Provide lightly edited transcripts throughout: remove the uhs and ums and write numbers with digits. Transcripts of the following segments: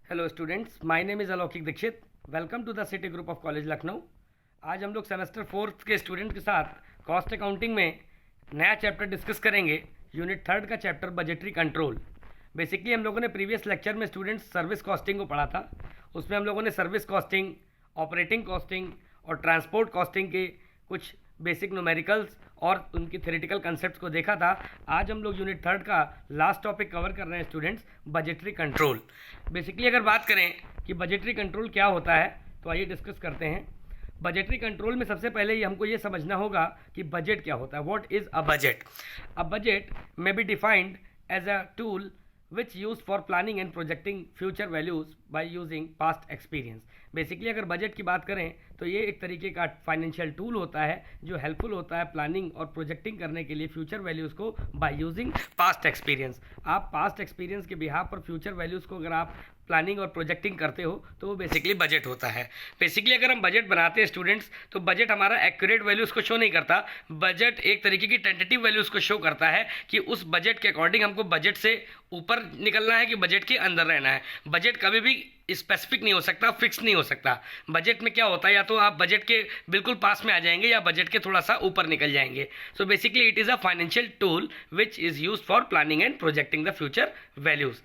Hello students, my name is Alaukik Dikshit. Welcome to the City Group of College Lucknow. आज हम लोग semester fourth के student के साथ कॉस्ट अकाउंटिंग में नया चैप्टर डिस्कस करेंगे। यूनिट थर्ड का चैप्टर बजटरी कंट्रोल। बेसिकली हम लोगों ने प्रीवियस लेक्चर में स्टूडेंट्स सर्विस कॉस्टिंग को पढ़ा था। उसमें हम लोगों ने सर्विस कॉस्टिंग, ऑपरेटिंग कॉस्टिंग और ट्रांसपोर्ट कॉस्टिंग के कुछ बेसिक न्यूमेरिकल्स और उनकी थ्योरेटिकल कंसेप्ट्स को देखा था। आज हम लोग यूनिट थर्ड का लास्ट टॉपिक कवर कर रहे हैं स्टूडेंट्स, बजटरी कंट्रोल। बेसिकली अगर बात करें कि बजटरी कंट्रोल क्या होता है तो आइए डिस्कस करते हैं। बजटरी कंट्रोल में सबसे पहले ही हमको ये समझना होगा कि बजट क्या होता है। What is a budget? A budget may be defined as a tool which used for planning and projecting future values by using past experience। Basically अगर बजट की बात करें तो ये एक तरीके का फाइनेंशियल टूल होता है जो हेल्पफुल होता है प्लानिंग और प्रोजेक्टिंग करने के लिए फ्यूचर वैल्यूज़ को बाय यूजिंग पास्ट एक्सपीरियंस। आप पास्ट एक्सपीरियंस के बिहाफ पर फ्यूचर वैल्यूज़ को अगर आप प्लानिंग और प्रोजेक्टिंग करते हो तो वो बेसिकली बजट होता है। बेसिकली अगर हम बजट बनाते हैं स्टूडेंट्स तो बजट हमारा एक्यूरेट वैल्यूज़ को शो नहीं करता। बजट एक तरीके की टेंटेटिव वैल्यूज़ को शो करता है कि उस बजट के अकॉर्डिंग हमको बजट से ऊपर निकलना है कि बजट के अंदर रहना है। बजट कभी भी स्पेसिफिक नहीं हो सकता, फिक्स नहीं हो सकता। बजट में क्या होता है, या तो आप बजट के बिल्कुल पास में आ जाएंगे या बजट के थोड़ा सा ऊपर निकल जाएंगे। So basically it is a financial tool which is use for planning and projecting the future values.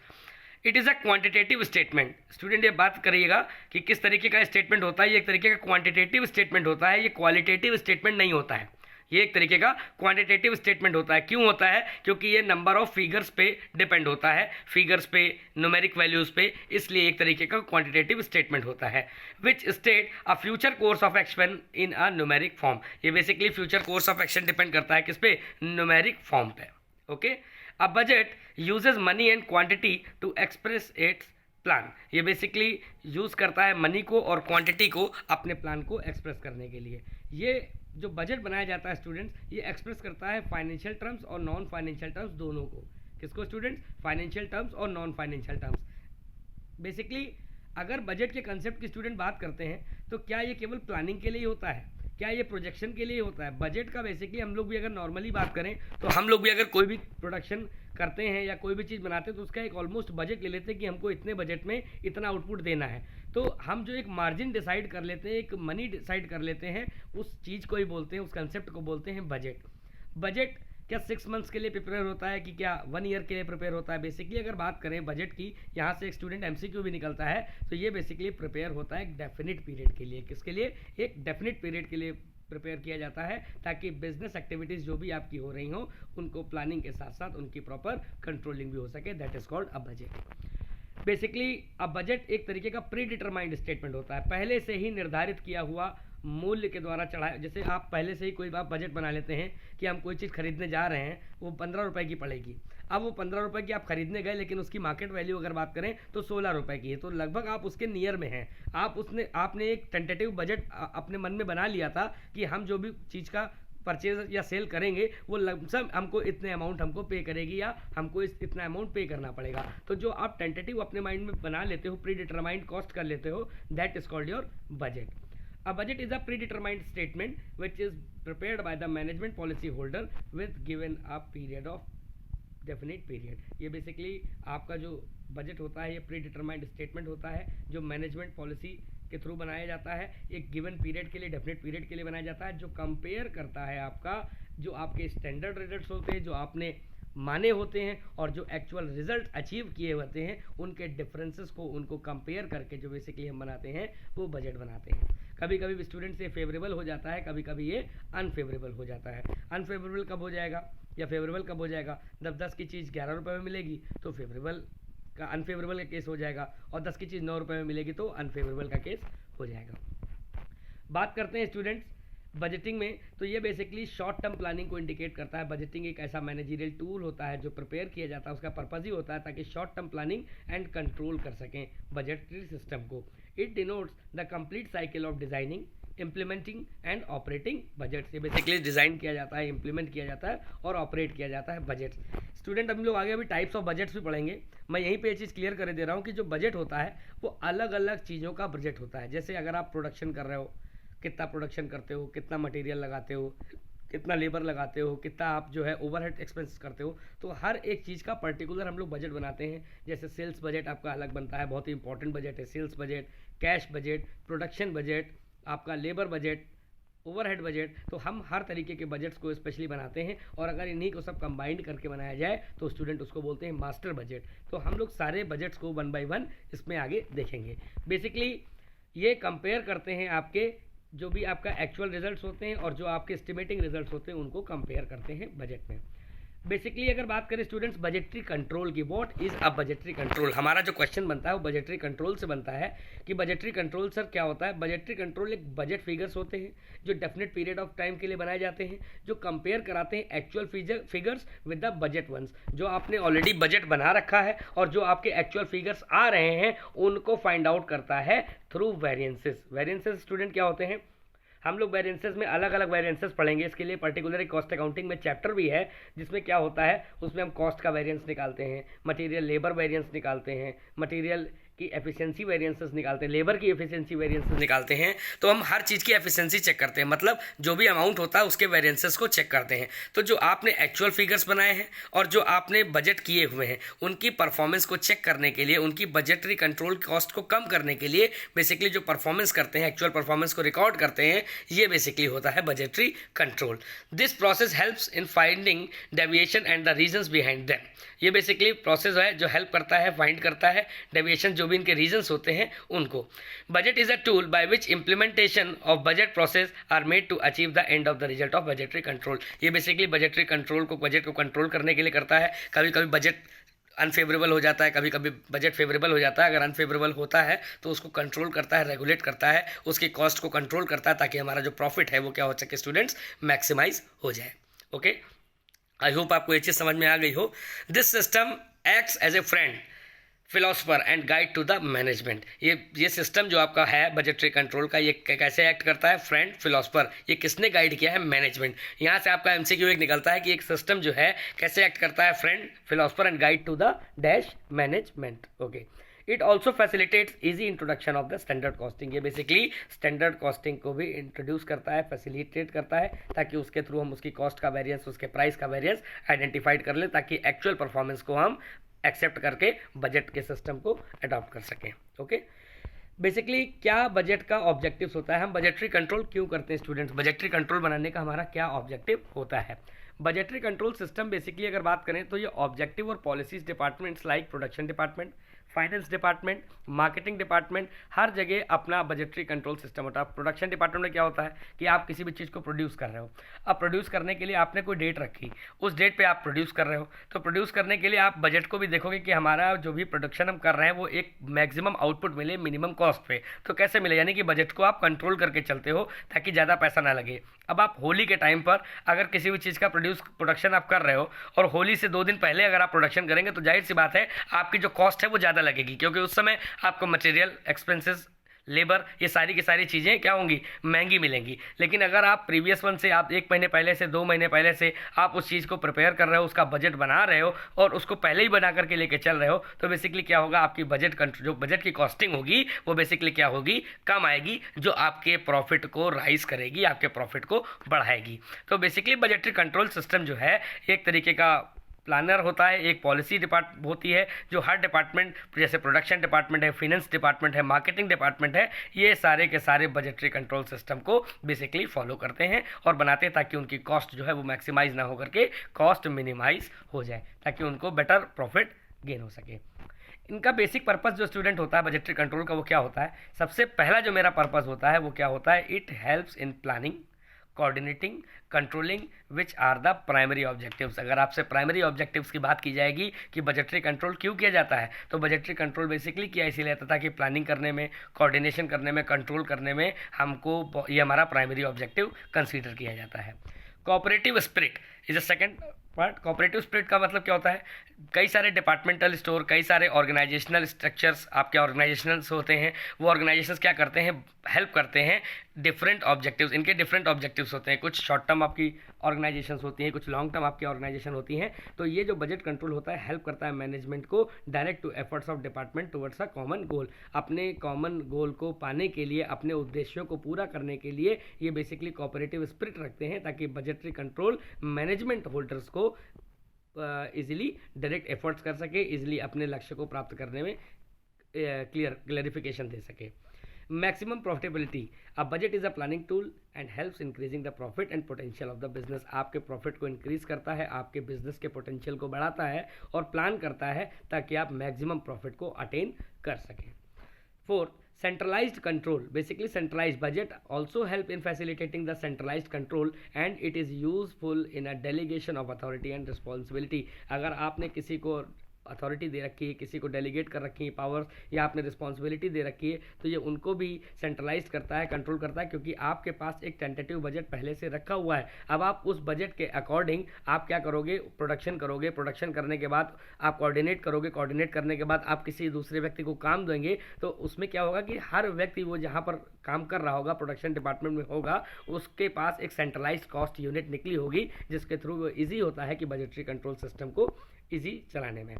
It is a quantitative statement. Student ये बात करिएगा कि किस तरीके का स्टेटमेंट होता है। ये एक तरीके का क्वांटिटेटिव स्टेटमेंट होता है, ये क्वालिटेटिव स्टेटमेंट नहीं होता है। ये एक तरीके का क्वांटिटेटिव स्टेटमेंट होता है। क्यों होता है? क्योंकि ये नंबर ऑफ फिगर्स पे डिपेंड होता है, फिगर्स पे, न्यूमेरिक वैल्यूज़ पे, इसलिए एक तरीके का क्वांटिटेटिव स्टेटमेंट होता है। Which state a future course of action in a numeric form. ये basically future course of action depend करता है किस पे? न्यूमेरिक फॉर्म पे। Okay. A budget uses money and quantity to express its plan. ये basically use करता है money को और क्वांटिटी को अपने प्लान को एक्सप्रेस करने के लिए। ये जो बजट बनाया जाता है स्टूडेंट्स, ये एक्सप्रेस करता है फाइनेंशियल टर्म्स और नॉन फाइनेंशियल टर्म्स दोनों को। किसको स्टूडेंट्स? फाइनेंशियल टर्म्स और नॉन फाइनेंशियल टर्म्स। बेसिकली अगर बजट के कंसेप्ट की स्टूडेंट बात करते हैं तो क्या ये केवल प्लानिंग के लिए ही होता है? क्या ये प्रोजेक्शन के लिए होता है? बजट का बेसिकली हम लोग भी अगर नॉर्मली बात करें तो हम लोग भी अगर कोई भी प्रोडक्शन करते हैं या कोई भी चीज़ बनाते हैं तो उसका एक ऑलमोस्ट बजट ले लेते हैं कि हमको इतने बजट में इतना आउटपुट देना है। तो हम जो एक मार्जिन डिसाइड कर लेते हैं, एक मनी डिसाइड कर लेते हैं, उस चीज़ को ही बोलते हैं, उस कंसेप्ट को बोलते हैं बजट। बजट क्या 6 मंथ्स के लिए प्रिपेयर होता है कि क्या 1 ईयर के लिए प्रिपेयर होता है? बेसिकली अगर बात करें बजट की, यहाँ से एक स्टूडेंट एमसीक्यू भी निकलता है, तो ये बेसिकली प्रिपेयर होता है एक डेफिनिट पीरियड के लिए। किसके लिए? एक डेफिनिट पीरियड के लिए प्रिपेयर किया जाता है ताकि बिजनेस एक्टिविटीज़ जो भी आपकी हो रही हो उनको प्लानिंग के साथ साथ उनकी प्रॉपर कंट्रोलिंग भी हो सके। That is called a budget. Basically a budget एक तरीके का प्री डिटरमाइंड स्टेटमेंट होता है, पहले से ही निर्धारित किया हुआ मूल्य के द्वारा चढ़ाया। जैसे आप पहले से ही कोई आप बजट बना लेते हैं कि हम कोई चीज़ खरीदने जा रहे हैं, वो 15 रुपए की पड़ेगी। अब वो 15 रुपए की आप खरीदने गए लेकिन उसकी मार्केट वैल्यू अगर बात करें तो 16 रुपए की है, तो लगभग आप उसके नियर में हैं। आपने एक टेंटेटिव बजट अपने मन में बना लिया था कि हम जो भी चीज़ का परचेज या सेल करेंगे वो लमसम हमको इतने अमाउंट हमको पे करेगी या हमको इतना अमाउंट पे करना पड़ेगा। तो जो आप टेंटेटिव अपने माइंड में बना लेते हो, प्री डिटरमाइंड कॉस्ट कर लेते हो, that is called your budget. A budget is a predetermined statement which is prepared by the management policy holder with given a period of definite period। ये basically आपका जो बजट होता है ये pre determined statement होता है जो management policy के थ्रू बनाया जाता है, एक गिवन पीरियड के लिए, डेफिनेट पीरियड के लिए बनाया जाता है, जो कंपेयर करता है आपका जो आपके स्टैंडर्ड रिजल्ट्स होते हैं, जो आपने माने होते हैं और जो एक्चुअल रिजल्ट अचीव किए होते हैं, उनके डिफरेंसेस को उनको कंपेयर करके जो बेसिकली हम बनाते हैं वो बजट बनाते हैं। कभी कभी स्टूडेंट से फेवरेबल हो जाता है, कभी कभी ये अनफेवरेबल हो जाता है। अनफेवरेबल कब हो जाएगा या फेवरेबल कब हो जाएगा? जब 10 की चीज़ 11 रुपये में मिलेगी तो फेवरेबल का अनफेवरेबल का केस हो जाएगा, और 10 की चीज़ 9 रुपये में मिलेगी तो अनफेवरेबल का केस हो जाएगा। बात करते हैं स्टूडेंट्स बजटिंग में, तो ये बेसिकली शॉर्ट टर्म प्लानिंग को इंडिकेट करता है। बजटिंग एक ऐसा मैनेजरियल टूल होता है जो प्रिपेयर किया जाता है, उसका पर्पज़ ही होता है ताकि short term planning and control कर सकें बजटरी सिस्टम को। It denotes the complete cycle of designing, implementing and operating budget. से बेसिकली डिज़ाइन किया जाता है, इम्प्लीमेंट किया जाता है और ऑपरेट किया जाता है बजट। स्टूडेंट हम लोग आगे अभी टाइप्स ऑफ बजट्स भी पढ़ेंगे। मैं यहीं पे ये चीज़ क्लियर कर दे रहा हूँ कि जो बजट होता है वो अलग अलग चीज़ों का बजट होता है। जैसे अगर आप प्रोडक्शन कर रहे हो, कितना प्रोडक्शन करते हो, कितना मटेरियल लगाते हो, कितना लेबर लगाते हो, कितना आप जो है ओवरहेड एक्सपेंस करते हो, तो हर एक चीज़ का पर्टिकुलर हम लोग बजट बनाते हैं। जैसे सेल्स बजट आपका अलग बनता है, बहुत ही इंपॉर्टेंट बजट है sales budget, cash budget, production budget, आपका लेबर बजट, ओवरहेड बजट। तो हम हर तरीके के बजट्स को स्पेशली बनाते हैं, और अगर इन्हीं को सब कंबाइंड करके बनाया जाए तो स्टूडेंट उसको बोलते हैं मास्टर बजट। तो हम लोग सारे बजट्स को 1 बाय 1 इसमें आगे देखेंगे। बेसिकली ये कंपेयर करते हैं आपके जो भी आपका एक्चुअल रिजल्ट्स होते हैं और जो आपके एस्टिमेटिंग रिजल्ट्स होते हैं उनको कंपेयर करते हैं बजट में। बेसिकली अगर बात करें स्टूडेंट्स बजटरी कंट्रोल की, what is a budgetary control, हमारा जो क्वेश्चन बनता है वो बजटरी कंट्रोल से बनता है कि बजटरी कंट्रोल सर क्या होता है। बजटरी कंट्रोल एक बजट फिगर्स होते हैं जो डेफिनेट पीरियड ऑफ टाइम के लिए बनाए जाते हैं, जो कंपेयर कराते हैं actual figures with the budget ones. जो आपने ऑलरेडी बजट बना रखा है और जो आपके एक्चुअल फिगर्स आ रहे हैं उनको फाइंड आउट करता है थ्रू वेरिएंसेस। वेरिएंसेस स्टूडेंट क्या होते हैं, हम लोग वेरिएंसेस में अलग अलग वेरिएंसेस पढ़ेंगे। इसके लिए पर्टिकुलर एक कॉस्ट अकाउंटिंग में चैप्टर भी है जिसमें क्या होता है, उसमें हम कॉस्ट का वेरिएंस निकालते हैं, मटेरियल लेबर वेरिएंस निकालते हैं, मटेरियल की एफिशिएंसी वेरिएंसेस निकालते हैं, लेबर की एफिशिएंसी वेरिएंसेस निकालते हैं। तो हम हर चीज़ की एफिशिएंसी चेक करते हैं, मतलब जो भी अमाउंट होता है उसके वेरिएंसेस को चेक करते हैं। तो जो आपने एक्चुअल फिगर्स बनाए हैं और जो आपने बजट किए हुए हैं उनकी परफॉर्मेंस को चेक करने के लिए, उनकी बजटरी कंट्रोल कॉस्ट को कम करने के लिए बेसिकली जो परफॉर्मेंस करते हैं, एक्चुअल परफॉर्मेंस को रिकॉर्ड करते हैं, ये बेसिकली होता है budgetary control. This process helps in finding deviation and the reasons behind them. ये बेसिकली प्रोसेस है जो हेल्प करता है, फाइंड करता है डेविएशन, जो भी इनके रीजंस होते हैं उनको। Budget is a tool by which implementation of budget process are made to achieve the end of the result of budgetary control. ये बेसिकली बजटरी कंट्रोल को, बजट को कंट्रोल करने के लिए करता है। कभी कभी बजट अनफेवरेबल हो जाता है, कभी कभी बजट फेवरेबल हो जाता है। अगर अनफेवरेबल होता है तो उसको कंट्रोल करता है, रेगुलेट करता है, उसकी कॉस्ट को कंट्रोल करता है ताकि हमारा जो प्रॉफिट है वो क्या हो सके स्टूडेंट्स, मैक्सिमाइज हो जाए। ओके, आई होप आपको ये चीज़ समझ में आ गई हो। This system acts as a friend, philosopher and guide to the management. ये सिस्टम जो आपका है बजटरी कंट्रोल का, ये कैसे एक्ट करता है, फ्रेंड, फिलोसफर, ये किसने गाइड किया है, मैनेजमेंट। यहाँ से आपका एमसीक्यू एक निकलता है कि एक सिस्टम जो है कैसे एक्ट करता है, friend, philosopher and guide to the dash management. Okay, it also facilitates easy introduction of the standard costing. ये बेसिकली स्टैंडर्ड कॉस्टिंग को भी इंट्रोड्यूस करता है, फैसिलिटेट करता है, ताकि उसके थ्रू हम उसकी कॉस्ट का वेरिएंस, उसके प्राइस का वेरिएंस आइडेंटिफाइड कर लें, ताकि एक्चुअल परफॉर्मेंस को हम एक्सेप्ट करके बजट के सिस्टम को अडॉप्ट कर सकें। ओके, बेसिकली क्या बजट का ऑब्जेक्टिव्स होता है, हम बजटरी कंट्रोल क्यों करते हैं स्टूडेंट्स, बजटरी कंट्रोल बनाने का हमारा क्या ऑब्जेक्टिव होता है। बजटरी कंट्रोल सिस्टम बेसिकली अगर बात करें तो ये ऑब्जेक्टिव और policies departments like production department, finance department, marketing department, हर जगह अपना बजटरी कंट्रोल सिस्टम होता है। प्रोडक्शन डिपार्टमेंट में क्या होता है कि आप किसी भी चीज़ को प्रोड्यूस कर रहे हो, अब प्रोड्यूस करने के लिए आपने कोई डेट रखी, उस डेट पे आप प्रोड्यूस कर रहे हो, तो प्रोड्यूस करने के लिए आप बजट को भी देखोगे कि हमारा जो भी प्रोडक्शन हम कर रहे हैं वो एक मैक्सिमम आउटपुट मिले मिनिमम कॉस्ट पे। तो कैसे मिले, यानी कि बजट को आप कंट्रोल करके चलते हो ताकि ज़्यादा पैसा ना लगे। अब आप होली के टाइम पर अगर किसी भी चीज़ का प्रोडक्शन आप कर रहे हो और होली से 2 दिन पहले अगर आप प्रोडक्शन करेंगे तो जाहिर सी बात है आपकी जो कॉस्ट है वो ज़्यादा लगेगी, क्योंकि उस समय आपको मटेरियल एक्सपेंसेस, लेबर, ये सारी की सारी चीज़ें क्या होंगी, महंगी मिलेंगी। लेकिन अगर आप प्रीवियस वन से, आप 1 महीने पहले से, 2 महीने पहले से आप उस चीज़ को प्रिपेयर कर रहे हो, उसका बजट बना रहे हो और उसको पहले ही बना करके लेके चल रहे हो, तो बेसिकली क्या होगा, आपकी जो बजट की कॉस्टिंग होगी वो बेसिकली क्या होगी, कम आएगी, जो आपके प्रॉफिट को राइज करेगी, आपके प्रॉफिट को बढ़ाएगी। तो बेसिकली बजटरी कंट्रोल सिस्टम जो है एक तरीके का प्लानर होता है, एक पॉलिसी डिपार्टमेंट होती है जो हर डिपार्टमेंट, जैसे प्रोडक्शन डिपार्टमेंट है, फाइनेंस डिपार्टमेंट है, मार्केटिंग डिपार्टमेंट है, ये सारे के सारे बजटरी कंट्रोल सिस्टम को बेसिकली फॉलो करते हैं और बनाते हैं ताकि उनकी कॉस्ट जो है वो मैक्सिमाइज ना हो करके कॉस्ट मिनिमाइज हो जाए, ताकि उनको बेटर प्रॉफिट गेन हो सके। इनका बेसिक पर्पस जो स्टूडेंट होता है बजटरी कंट्रोल का वो क्या होता है, सबसे पहला जो मेरा पर्पस होता है वो क्या होता है, it helps in planning, coordinating, controlling which are the primary objectives. अगर आपसे प्राइमरी ऑब्जेक्टिव्स की बात की जाएगी कि बजटरी कंट्रोल क्यों किया जाता है, तो बजटरी कंट्रोल बेसिकली किया इसीलिए जाता था कि प्लानिंग करने में, कोऑर्डिनेशन करने में, कंट्रोल करने में हमको ये हमारा प्राइमरी ऑब्जेक्टिव कंसीडर किया जाता है। Cooperative spirit is a second part. Cooperative spirit का मतलब क्या होता है, कई सारे डिपार्टमेंटल स्टोर, कई सारे ऑर्गेनाइजेशनल स्ट्रक्चर्स आपके ऑर्गेनाइजेशनल्स होते हैं। वो ऑर्गेनाइजेशंस क्या करते हैं, हेल्प करते हैं डिफरेंट ऑब्जेक्टिव्स। इनके डिफरेंट ऑब्जेक्टिव्स होते हैं, कुछ शॉर्ट टर्म आपकी ऑर्गेनाइजेशंस होती हैं, कुछ लॉन्ग टर्म आपकी ऑर्गेनाइजेशन होती हैं। तो ये जो बजट कंट्रोल होता है हेल्प करता है मैनेजमेंट को direct to efforts of department towards a common goal. अपने कॉमन गोल को पाने के लिए, अपने उद्देश्यों को पूरा करने के लिए ये बेसिकली कोऑपरेटिव स्पिरिट रखते हैं, ताकि बजटरी कंट्रोल मैनेजमेंट होल्डर्स को इजीली डायरेक्ट एफर्ट्स कर सके, इजीली अपने लक्ष्य को प्राप्त करने में क्लियरिफिकेशन दे सके। Maximum profitability, a budget is a planning tool and helps increasing the profit and potential of the business. आपके प्रॉफिट को इंक्रीज करता है, आपके बिजनेस के पोटेंशियल को बढ़ाता है और प्लान करता है ताकि आप मैक्सिमम प्रॉफिट को अटेन कर सकें। Fourth, centralized control, basically centralized budget also help in facilitating the centralized control and it is useful in a delegation of authority and responsibility। अगर आपने किसी को अथॉरिटी दे रखी है, किसी को डेलीगेट कर रखी है पावर्स, या आपने रिस्पॉन्सिबिलिटी दे रखी है, तो ये उनको भी सेंट्रलाइज करता है, कंट्रोल करता है, क्योंकि आपके पास एक टेंटेटिव बजट पहले से रखा हुआ है। अब आप उस बजट के अकॉर्डिंग आप क्या करोगे, प्रोडक्शन करोगे, प्रोडक्शन करने के बाद आप कोऑर्डिनेट करोगे, कोऑर्डिनेट करने के बाद आप किसी दूसरे व्यक्ति को काम देंगे, तो उसमें क्या होगा कि हर व्यक्ति वो जहाँ पर काम कर रहा होगा, प्रोडक्शन डिपार्टमेंट में होगा, उसके पास एक सेंट्रलाइज कॉस्ट यूनिट निकली होगी, जिसके थ्रू वो ईजी होता है कि बजटरी कंट्रोल सिस्टम को ईजी चलाने में।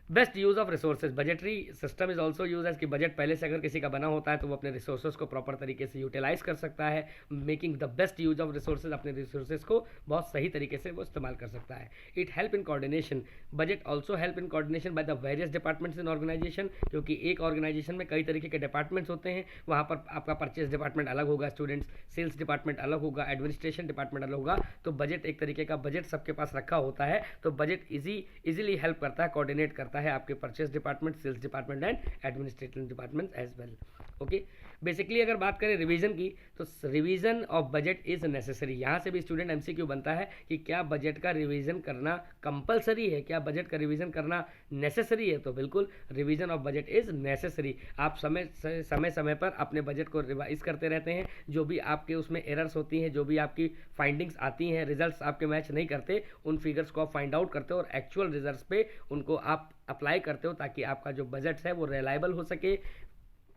Best use of resources, budgetary system is also use as कि बजट पहले से अगर किसी का बना होता है तो वो अपने रिसोर्सेज को प्रॉपर तरीके से यूटिलाइज कर सकता है, making the best use of resources, अपने रिसोर्सेज को बहुत सही तरीके से वो इस्तेमाल कर सकता है। It help in coordination, budget also help in coordination by the various departments in organisation, क्योंकि एक ऑर्गेनाइजेशन में कई तरीके के डिपार्टमेंट्स होते हैं, वहाँ पर आपका परचेज डिपार्टमेंट अलग होगा, स्टूडेंट्स, सेल्स डिपार्टमेंट अलग होगा, एडमिनिस्ट्रेशन डिपार्टमेंट अलग होगा, तो बजट एक तरीके का बजट सबके पास रखा होता है, तो बजट इजीली हेल्प करता है, कोऑर्डिनेट करता है आपके purchase department, sales department and administrative department as well. Okay, basically अगर बात करें रिवीजन की, तो revision of budget is necessary. यहाँ से भी स्टूडेंट एमसीक्यू बनता है कि क्या बजट का रिवीजन करना कंपलसरी है, क्या बजट का रिवीजन करना नेसेसरी है? तो बिल्कुल, revision of budget is necessary. आप समय समय पर अपने बजट को रिवाइज करते रहते हैं, जो भी आपके उसमें एरर्स होती हैं, जो भी आपकी फाइंडिंग्स आती हैं, रिजल्ट्स आपके मैच नहीं करते, उन फिगर्स को आप फाइंड आउट करते हो और एक्चुअल रिजल्ट्स पे उनको आप अप्लाई करते हो, ताकि आपका जो बजट है वो रिलायबल हो सके,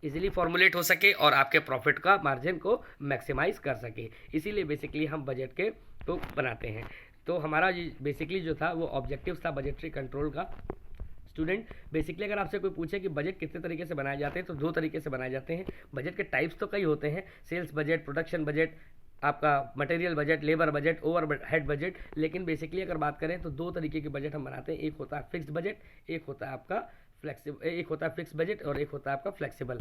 इजीली फॉर्मुलेट हो सके और आपके प्रॉफिट का मार्जिन को मैक्सिमाइज कर सके। इसीलिए बेसिकली हम बजट के तो बनाते हैं। तो हमारा बेसिकली जो था वो ऑब्जेक्टिव था बजटरी कंट्रोल का। स्टूडेंट, बेसिकली अगर आपसे कोई पूछे कि बजट कितने तरीके से बनाए जाते हैं, तो दो तरीके से बनाए जाते हैं। बजट के टाइप्स तो कई होते हैं, सेल्स बजट, प्रोडक्शन बजट, आपका material budget, labour budget, over head budget, लेकिन बेसिकली अगर बात करें तो दो तरीके के बजट हम बनाते हैं। एक होता है फिक्स्ड बजट, एक होता है आपका फ्लेक्सिबल, एक होता है फिक्स बजट और एक होता है आपका फ्लेक्सिबल।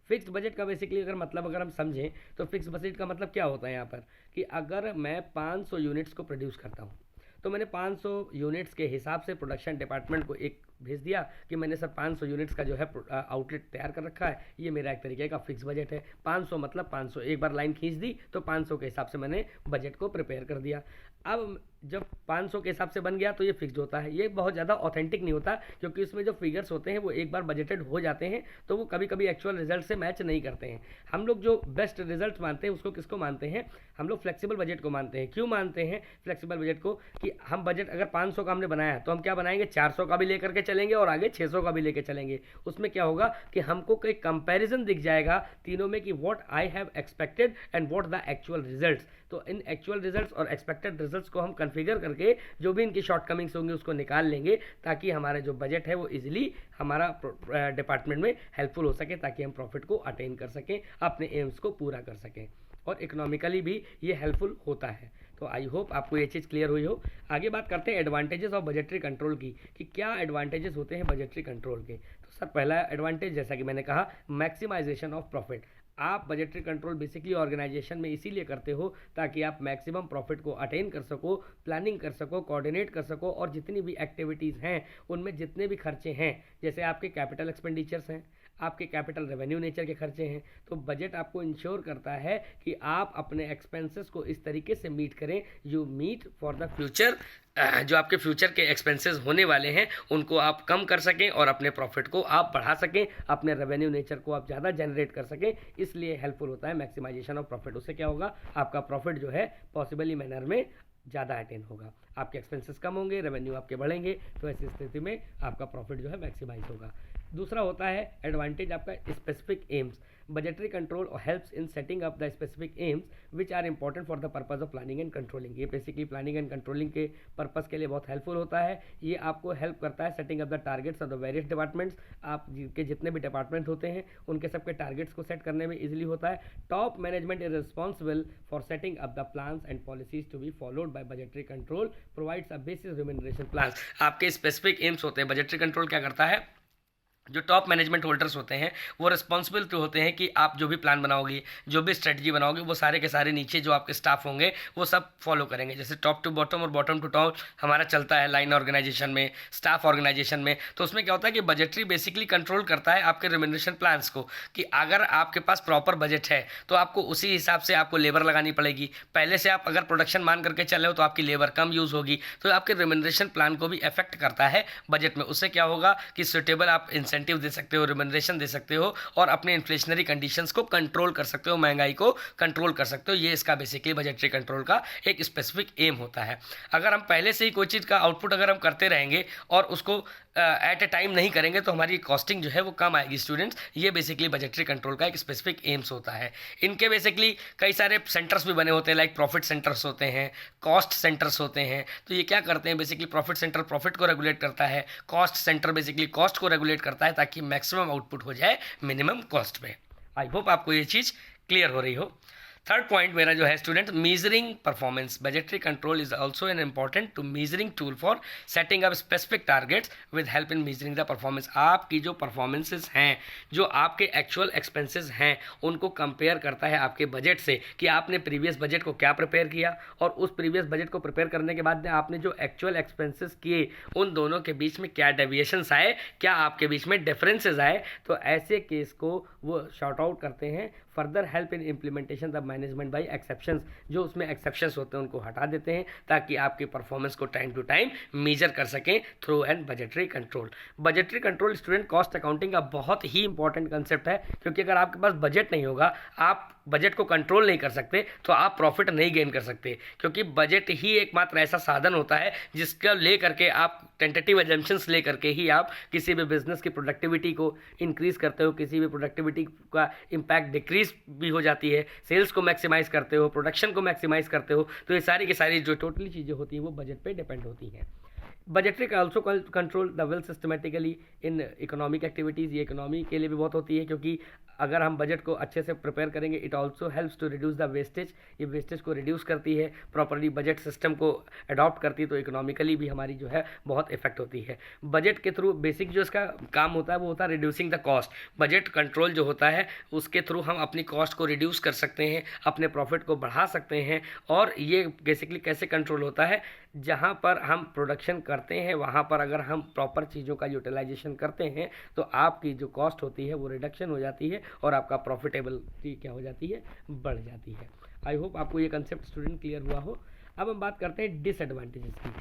फिक्स्ड बजट का बेसिकली अगर मतलब अगर हम समझें तो फिक्स बजट का मतलब क्या होता है यहाँ पर, कि अगर मैं 500 यूनिट्स को प्रोड्यूस करता हूँ, तो मैंने 500 यूनिट्स के हिसाब से प्रोडक्शन डिपार्टमेंट को एक भेज दिया कि मैंने सर 500 यूनिट्स का जो है आउटलेट तैयार कर रखा है, ये मेरा एक तरीके का फिक्स बजट है। 500 मतलब 500, एक बार लाइन खींच दी तो 500 के हिसाब से मैंने बजट को प्रिपेयर कर दिया। अब जब 500 के हिसाब से बन गया तो ये फिक्स्ड होता है। ये बहुत ज़्यादा ऑथेंटिक नहीं होता, क्योंकि उसमें जो फिगर्स होते हैं वो एक बार बजटेड हो जाते हैं तो वो कभी कभी एक्चुअल रिजल्ट से मैच नहीं करते हैं। हम लोग जो बेस्ट रिजल्ट मानते हैं उसको किसको मानते हैं, हम लोग फ्लेक्सिबल बजट को मानते हैं। क्यों मानते हैं फ्लेक्सिबल बजट को, कि हम बजट अगर 500 का हमने बनाया तो हम क्या बनाएंगे, 400 का भी लेकर के चलेंगे और आगे 600 का भी लेकर चलेंगे। उसमें क्या होगा कि हमको कोई कंपैरिजन दिख जाएगा तीनों में कि what I have expected and what the actual results. तो इन एक्चुअल रिजल्ट्स और एक्सपेक्टेड रिजल्ट्स को हम कन्फिगर करके जो भी इनकी शॉर्टकमिंग्स होंगी उसको निकाल लेंगे, ताकि हमारा जो बजट है वो इजीली हमारा डिपार्टमेंट में हेल्पफुल हो सके, ताकि हम प्रॉफिट को अटेन कर सकें, अपने एम्स को पूरा कर सकें, और इकोनॉमिकली भी ये हेल्पफुल होता है। तो आई होप आपको ये चीज़ क्लियर हुई हो। आगे बात करते हैं एडवांटेजेस ऑफ बजटरी कंट्रोल की, कि क्या एडवांटेजेस होते हैं बजटरी कंट्रोल के। तो सर, पहला एडवांटेज जैसा कि मैंने कहा, मैक्सिमाइजेशन ऑफ प्रॉफिट। आप बजटरी कंट्रोल बेसिकली ऑर्गेनाइजेशन में इसीलिए करते हो ताकि आप मैक्सिमम प्रॉफिट को अटेन कर सको, प्लानिंग कर सको, कोऑर्डिनेट कर सको, और जितनी भी एक्टिविटीज़ हैं उनमें जितने भी खर्चे हैं, जैसे आपके कैपिटल एक्सपेंडिचर्स हैं, आपके कैपिटल रेवेन्यू नेचर के खर्चे हैं, तो बजट आपको इंश्योर करता है कि आप अपने एक्सपेंसेस को इस तरीके से मीट करें, you meet for the future, जो आपके फ्यूचर के एक्सपेंसेस होने वाले हैं उनको आप कम कर सकें और अपने प्रॉफिट को आप बढ़ा सकें, अपने रेवेन्यू नेचर को आप ज़्यादा जनरेट कर सकें। इसलिए हेल्पफुल होता है मैक्सिमाइजेशन ऑफ प्रॉफिट। उससे क्या होगा, आपका प्रॉफिट जो है पॉसिबली मैनर में ज़्यादा अटेन होगा। आपके एक्सपेंसेस कम होंगे, रेवेन्यू आपके बढ़ेंगे, तो ऐसी स्थिति में आपका प्रॉफिट जो है मैक्सिमाइज होगा। दूसरा होता है एडवांटेज आपका specific aims. Budgetary control helps in setting up the specific aims which are important for the purpose of planning and controlling. ये बेसिकली प्लानिंग एंड कंट्रोलिंग के पर्पस के लिए बहुत हेल्पफुल होता है। ये आपको हेल्प करता है setting up the targets of the various departments. आप के जितने भी डिपार्टमेंट होते हैं उनके सबके टारगेट्स को सेट करने में इजीली होता है। Top management is responsible for setting up the plans and policies to be followed by budgetary control provides a basis remuneration plan. आपके स्पेसिफिक एम्स होते हैं। बजटरी कंट्रोल क्या करता है, जो टॉप मैनेजमेंट होल्डर्स होते हैं वो रिस्पॉन्सिबल तो होते हैं कि आप जो भी प्लान बनाओगे, जो भी स्ट्रेटजी बनाओगे, वो सारे के सारे नीचे जो आपके स्टाफ होंगे वो सब फॉलो करेंगे। जैसे टॉप टू बॉटम और बॉटम टू टॉप हमारा चलता है लाइन ऑर्गेनाइजेशन में, स्टाफ ऑर्गेनाइजेशन में। तो उसमें क्या होता है कि बजटरी बेसिकली कंट्रोल करता है आपके रेम्यूनरेशन प्लान्स को, कि अगर आपके पास प्रॉपर बजट है तो आपको उसी हिसाब से आपको लेबर लगानी पड़ेगी। पहले से आप अगर प्रोडक्शन मान करके चले हो तो आपकी लेबर कम यूज़ होगी, तो आपके रेम्यूनरेशन प्लान को भी अफेक्ट करता है बजट में। उससे क्या होगा कि सुटेबल आप इंसेंटिव दे सकते हो, रिम्यूनरेशन दे सकते हो और अपने इन्फ्लेशनरी कंडीशंस को कंट्रोल कर सकते हो, महंगाई को कंट्रोल कर सकते हो। ये इसका बेसिकली बजटरी कंट्रोल का एक स्पेसिफिक एम होता है। अगर हम पहले से ही कोई चीज़ का आउटपुट अगर हम करते रहेंगे और उसको एट ए टाइम नहीं करेंगे तो हमारी कॉस्टिंग जो है वो कम आएगी स्टूडेंट्स। ये बेसिकली बजटरी कंट्रोल का एक स्पेसिफिक एम्स होता है। इनके बेसिकली कई सारे सेंटर्स भी बने होते हैं, लाइक प्रॉफिट सेंटर्स होते हैं, कॉस्ट सेंटर्स होते हैं। तो ये क्या करते हैं, बेसिकली प्रॉफिट सेंटर प्रॉफिट को रेगुलेट करता है, कॉस्ट सेंटर बेसिकली कॉस्ट को रेगुलेट करता है ताकि मैक्सिमम आउटपुट हो जाए मिनिमम कॉस्ट पे। आई होप आपको ये चीज़ क्लियर हो रही हो। थर्ड पॉइंट मेरा जो है student, measuring performance. Budgetary control is also an important to measuring tool for setting up specific targets with help in measuring the performance. आपकी जो परफॉर्मेंसेस हैं, जो आपके एक्चुअल एक्सपेंसेस हैं, उनको कंपेयर करता है आपके बजट से कि आपने प्रीवियस बजट को क्या प्रिपेयर किया और उस प्रीवियस बजट को प्रिपेयर करने के बाद आपने जो एक्चुअल एक्सपेंसेस किए उन दोनों के बीच में क्या डेविएशंस आए, क्या आपके बीच में डिफरेंसेस आए। तो ऐसे केस को वो शॉर्ट आउट करते हैं। Further help in implementation the management by exceptions. जो उसमें एक्सेप्शंस होते हैं उनको हटा देते हैं ताकि आपकी परफॉर्मेंस को टाइम टू टाइम मेजर कर सकें through and budgetary control. Budgetary control student cost accounting का बहुत ही इंपॉर्टेंट कंसेप्ट है, क्योंकि अगर आपके पास बजट नहीं होगा, आप बजट को कंट्रोल नहीं कर सकते, तो आप प्रॉफिट नहीं गेन कर सकते। क्योंकि बजट ही एकमात्र ऐसा साधन होता है जिसका ले करके आप टेंटेटिव एजम्पशंस ले करके ही आप किसी भी बिजनेस की प्रोडक्टिविटी को इंक्रीज करते हो, किसी भी प्रोडक्टिविटी का इम्पैक्ट डिक्रीज भी हो जाती है, सेल्स को मैक्सिमाइज करते हो, प्रोडक्शन को मैक्सिमाइज करते हो। तो ये सारी की सारी जो टोटली चीज़ें होती हैं वो बजट पे डिपेंड होती हैं। बजटरी का also control the well systematically in economic activities. ये इकोनॉमी के लिए भी बहुत होती है, क्योंकि अगर हम बजट को अच्छे से प्रिपेयर करेंगे, it also helps to reduce the wastage. ये वेस्टेज को रिड्यूस करती है, प्रॉपरली बजट सिस्टम को अडॉप्ट करती है, तो इकोनॉमिकली भी हमारी जो है बहुत इफेक्ट होती है। बजट के थ्रू बेसिक जो इसका काम होता है वो होता है reducing the cost. Budget control जो होता है उसके थ्रू हम अपनी कॉस्ट को रिड्यूस कर सकते हैं, अपने प्रॉफिट को बढ़ा सकते हैं। और ये बेसिकली कैसे कंट्रोल होता है, जहाँ पर हम प्रोडक्शन करते हैं वहाँ पर अगर हम प्रॉपर चीज़ों का यूटिलाइजेशन करते हैं तो आपकी जो कॉस्ट होती है वो रिडक्शन हो जाती है और आपका प्रॉफिटेबिलिटी क्या हो जाती है, बढ़ जाती है। आई होप आपको ये कंसेप्ट स्टूडेंट क्लियर हुआ हो। अब हम बात करते हैं डिसएडवांटेजेस की।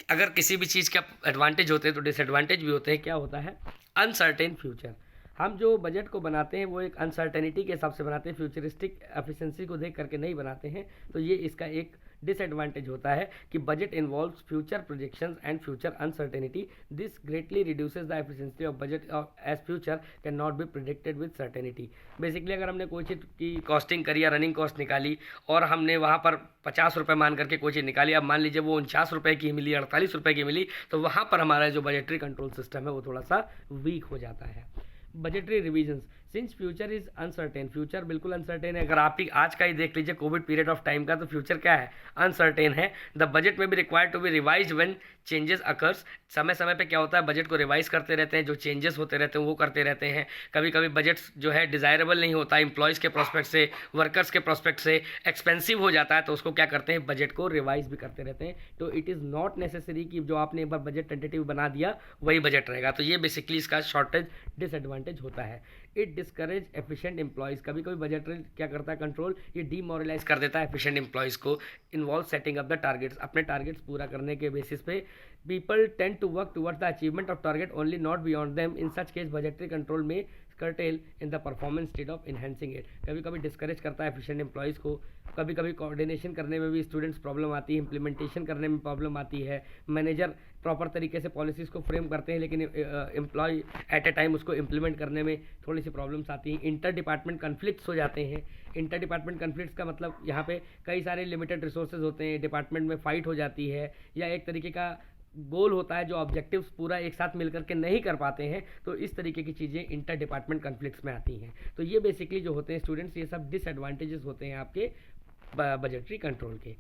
अगर किसी भी चीज़ का एडवांटेज होते हैं तो डिसएडवांटेज भी होते हैं। क्या होता है, अनसर्टेन फ्यूचर। हम जो बजट को बनाते हैं वो एक अनसर्टेनिटी के हिसाब से बनाते हैं, फ्यूचरिस्टिक एफिशिएंसी को देख करके नहीं बनाते हैं। तो ये इसका एक डिसएडवांटेज होता है कि budget involves future projections and future uncertainty. This greatly reduces the efficiency of budget as future can not be predicted with certainty. Basically अगर हमने कोई चीज़ की कॉस्टिंग करी या रनिंग कॉस्ट निकाली और हमने वहाँ पर 50 रुपये मान करके कोई चीज़ निकाली, अब मान लीजिए वो 49 रुपये की मिली, 48 रुपये की मिली, तो वहाँ पर हमारा जो बजटरी कंट्रोल सिस्टम है वो थोड़ा सा वीक हो जाता है। Budgetary revisions, since future is uncertain. Future बिल्कुल अनसर्टेन है। अगर आप ही आज का ही देख लीजिए कोविड पीरियड ऑफ टाइम का, तो फ्यूचर क्या है, अनसर्टेन है। द बजट में भी required to be revise when changes occurs. समय समय पे क्या होता है, बजट को रिवाइज करते रहते हैं, जो चेंजेस होते रहते हैं वो करते रहते हैं। कभी कभी बजट जो है डिज़ायरेबल नहीं होता, एम्प्लॉयज़ के प्रोस्पेक्ट से, वर्कर्स के प्रोस्पेक्ट से एक्सपेंसिव हो जाता है, तो उसको क्या करते हैं, बजट को रिवाइज भी करते रहते हैं। तो इट इज़ नॉट नेसेसरी कि जो आपने एक बार बजट टेंटेटिव बना दिया वही बजट रहेगा। तो ये बेसिकली इसका शॉर्टेज डिसएडवांटेज होता है। It discourage efficient employees. कभी कभी बजट क्या करता है कंट्रोल, ये डीमोरलाइज कर देता है एफिशिएंट एम्प्लॉयज़ को। Involve setting up the targets, अपने टारगेट्स पूरा करने के बेसिस पे people tend to work towards the achievement of target only, not beyond them. In such case budgetary control में curtail in the performance instead of enhancing it. कभी कभी discourage करता है एफिशिएंट एम्प्लॉयज़ को, कभी कभी कोऑर्डिनेशन करने में भी स्टूडेंट्स प्रॉब्लम आती है, इम्प्लीमेंटेशन करने में प्रॉब्लम आती है, मैनेजर प्रॉपर तरीके से पॉलिसीज़ को फ्रेम करते हैं लेकिन एम्प्लॉय एट ए टाइम उसको इम्प्लीमेंट करने में थोड़ी सी प्रॉब्लम्स आती हैं, इंटर डिपार्टमेंट कन्फ्लिक्ट्स हो जाते हैं। इंटर डिपार्टमेंट कन्फ्लिक्ट्स का मतलब यहाँ पे कई सारे लिमिटेड रिसोर्सेज होते हैं, डिपार्टमेंट में फाइट हो जाती है, या एक तरीके का गोल होता है जो ऑब्जेक्टिव्स पूरा एक साथ मिलकर के नहीं कर पाते हैं, तो इस तरीके की चीज़ें इंटर डिपार्टमेंट कन्फ्लिक्ट्स में आती हैं। तो ये बेसिकली जो होते हैं स्टूडेंट्स, ये सब डिसएडवांटेजेस होते हैं आपके बजटरी कंट्रोल के।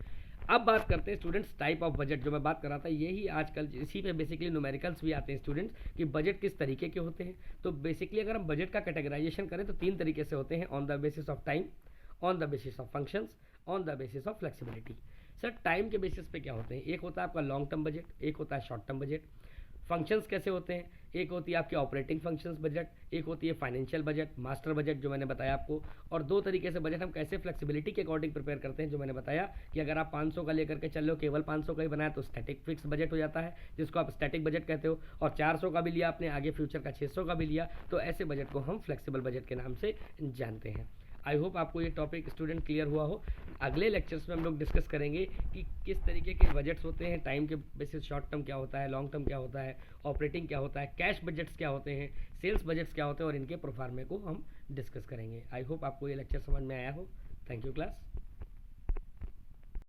अब बात करते हैं स्टूडेंट्स टाइप ऑफ बजट, जो मैं बात कर रहा था यही आजकल इसी पे बेसिकली न्यूमेरिकल्स भी आते हैं स्टूडेंट्स कि बजट किस तरीके के होते हैं। तो बेसिकली अगर हम बजट का कैटेगराइजेशन करें तो 3 तरीके से होते हैं, on the basis of time, on the basis of functions, on the basis of flexibility. Sir time के बेसिस पे क्या होते हैं, एक होता है आपका लॉन्ग टर्म बजट, एक होता है शॉर्ट टर्म बजट। फंक्शंस कैसे होते हैं, एक होती है आपकी ऑपरेटिंग फंक्शंस बजट, एक होती है फाइनेंशियल बजट, मास्टर बजट जो मैंने बताया आपको। और 2 तरीके से बजट हम कैसे फ्लेक्सिबिलिटी के अकॉर्डिंग प्रिपेयर करते हैं, जो मैंने बताया कि अगर आप 500 का लेकर के चल रहे हो, केवल 500 का ही बनाया तो स्टैटिक फिक्स बजट हो जाता है जिसको आप स्टैटिक बजट कहते हो, और 400 का भी लिया आपने, आगे फ्यूचर का 600 का भी लिया, तो ऐसे बजट को हम फ्लेक्सिबल बजट के नाम से जानते हैं। आई होप आपको ये टॉपिक स्टूडेंट क्लियर हुआ हो। अगले लेक्चर्स में हम लोग डिस्कस करेंगे कि किस तरीके के बजट्स होते हैं, टाइम के बेसिस शॉर्ट टर्म क्या होता है, लॉन्ग टर्म क्या होता है, ऑपरेटिंग क्या होता है, कैश बजट्स क्या होते हैं, सेल्स बजट्स क्या होते हैं, और इनके प्रोफार्मे को हम डिस्कस करेंगे। आई होप आपको ये लेक्चर समझ में आया हो। Thank you class.